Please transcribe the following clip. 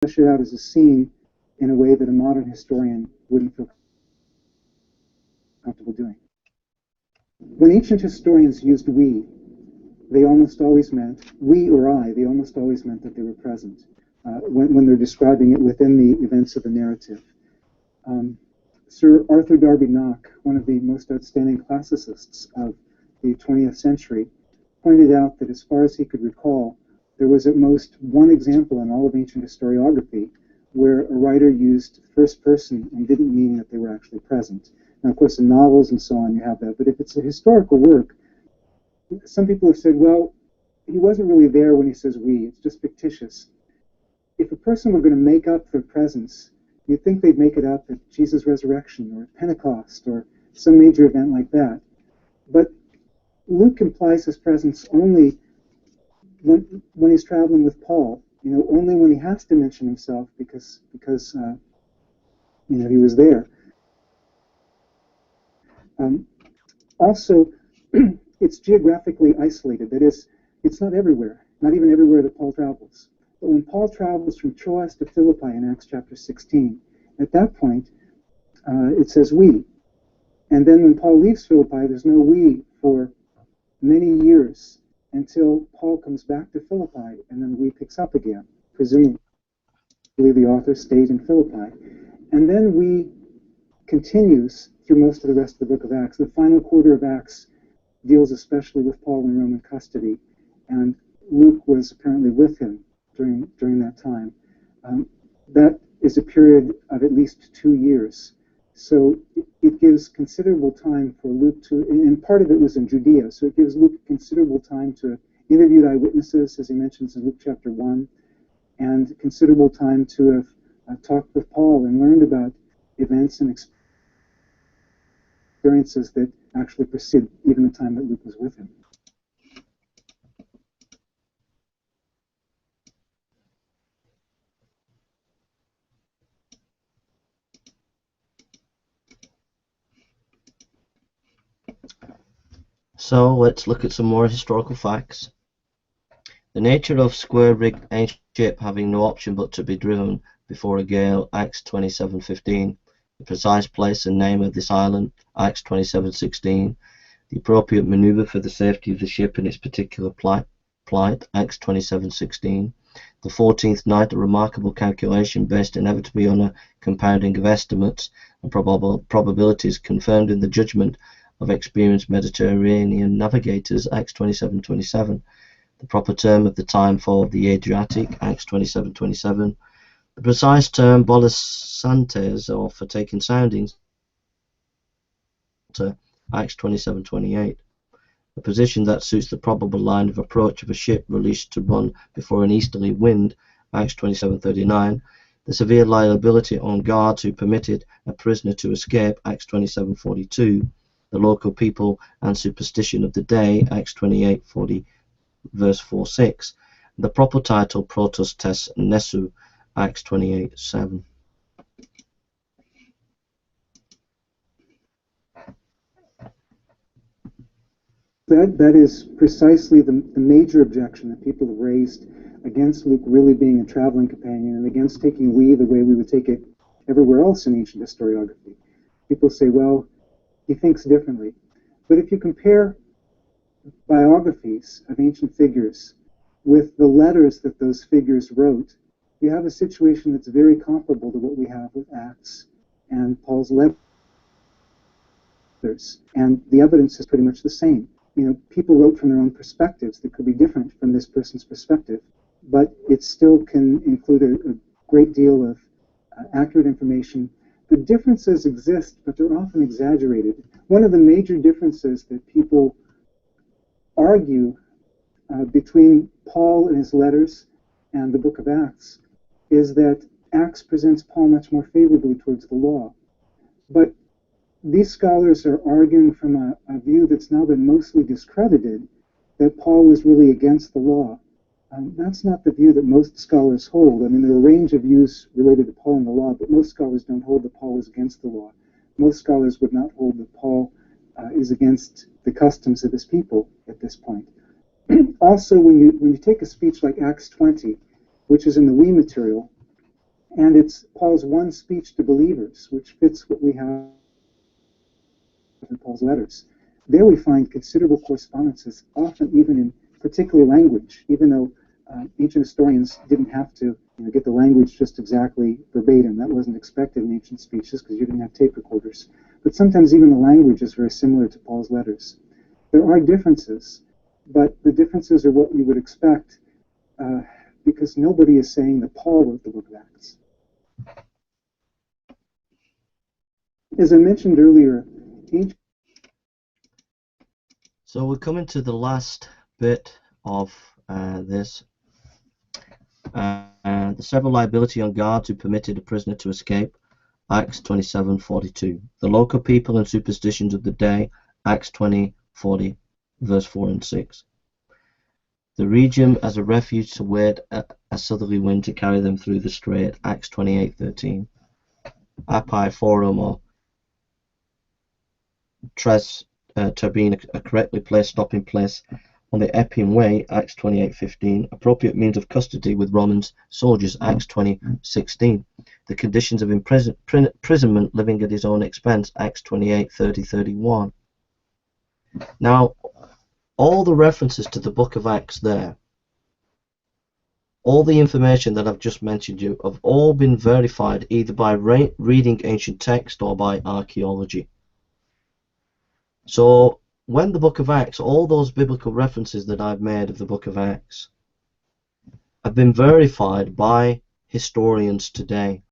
flesh it out as a scene in a way that a modern historian wouldn't feel comfortable doing. When ancient historians used we, they almost always meant, we or I, they almost always meant that they were present when they're describing it within the events of the narrative. Sir Arthur Darby Nock, one of the most outstanding classicists of the 20th century, pointed out that as far as he could recall, there was at most one example in all of ancient historiography where a writer used first person and didn't mean that they were actually present. Now, of course, in novels and so on, you have that. But if it's a historical work, some people have said, well, he wasn't really there when he says we. It's just fictitious. If a person were going to make up their presence, you'd think they'd make it up at Jesus' resurrection or Pentecost or some major event like that. But Luke implies his presence only when he's traveling with Paul, only when he has to mention himself because he was there. Also, it's geographically isolated. That is, it's not everywhere, not even everywhere that Paul travels. But when Paul travels from Troas to Philippi in Acts chapter 16, at that point, it says we. And then when Paul leaves Philippi, there's no we for many years until Paul comes back to Philippi, and then we picks up again. Presumably the author stayed in Philippi. And then we continues through most of the rest of the book of Acts. The final quarter of Acts deals especially with Paul in Roman custody, and Luke was apparently with him during that time. That is a period of at least 2 years. So it gives considerable time for Luke to, and part of it was in Judea, so it gives Luke considerable time to interview eyewitnesses, as he mentions in Luke chapter 1, and considerable time to have talked with Paul and learned about events and experiences that actually preceded even the time that Luke was with him. So let's look at some more historical facts. The nature of square-rigged ancient ship having no option but to be driven before a gale, Acts 27:15. The precise place and name of this island, Acts 27:16. The appropriate manoeuvre for the safety of the ship in its particular plight, Acts 27:16. The 14th night, a remarkable calculation based inevitably on a compounding of estimates and probabilities confirmed in the judgment of experienced Mediterranean navigators, Acts 27:27. The proper term of the time for the Adriatic, Acts 27:27. The precise term bolissantes, or for taking soundings, Acts 27:28. A position that suits the probable line of approach of a ship released to run before an easterly wind, Acts 27:39. The severe liability on guards who permitted a prisoner to escape, Acts 27:42. The local people and superstition of the day, Acts 28:40, verse 4-6. The proper title, Protos tes Nesu, Acts 28:7. That is precisely the major objection that people have raised against Luke really being a traveling companion and against taking we the way we would take it everywhere else in ancient historiography. People say, well, he thinks differently. But if you compare biographies of ancient figures with the letters that those figures wrote, you have a situation that's very comparable to what we have with Acts and Paul's letters. And the evidence is pretty much the same. People wrote from their own perspectives that could be different from this person's perspective, but it still can include a great deal of accurate information. The differences exist, but they're often exaggerated. One of the major differences that people argue between Paul and his letters and the book of Acts is that Acts presents Paul much more favorably towards the law. But these scholars are arguing from a view that's now been mostly discredited, that Paul was really against the law. That's not the view that most scholars hold. I mean, there are a range of views related to Paul and the law, but most scholars don't hold that Paul was against the law. Most scholars would not hold that Paul is against the customs of his people at this point. Also, when you take a speech like Acts 20, which is in the we material, And it's Paul's one speech to believers, which fits what we have in Paul's letters. There we find considerable correspondences, often even in particular language, even though ancient historians didn't have to get the language just exactly verbatim. That wasn't expected in ancient speeches because you didn't have tape recorders. But sometimes even the language is very similar to Paul's letters. There are differences, but the differences are what we would expect because nobody is saying that Paul wrote the book of Acts. As I mentioned earlier, so we're coming to the last bit of this. The several liability on guards who permitted a prisoner to escape, Acts 27:42. The local people and superstitions of the day, Acts 20:40, verse 4 and 6. The region as a refuge to wait a southerly wind to carry them through the strait, Acts 28:13. Apai Forum or Tres Turbine, a correctly placed stopping place on the Epian Way, Acts 28:15. Appropriate means of custody with Roman soldiers, Acts 20:16. The conditions of imprisonment, living at his own expense, Acts 28:30-31. Now, all the references to the book of Acts there, all the information that I've just mentioned you, have all been verified either by reading ancient text or by archaeology. So when the book of Acts, all those biblical references that I've made of the book of Acts have been verified by historians today.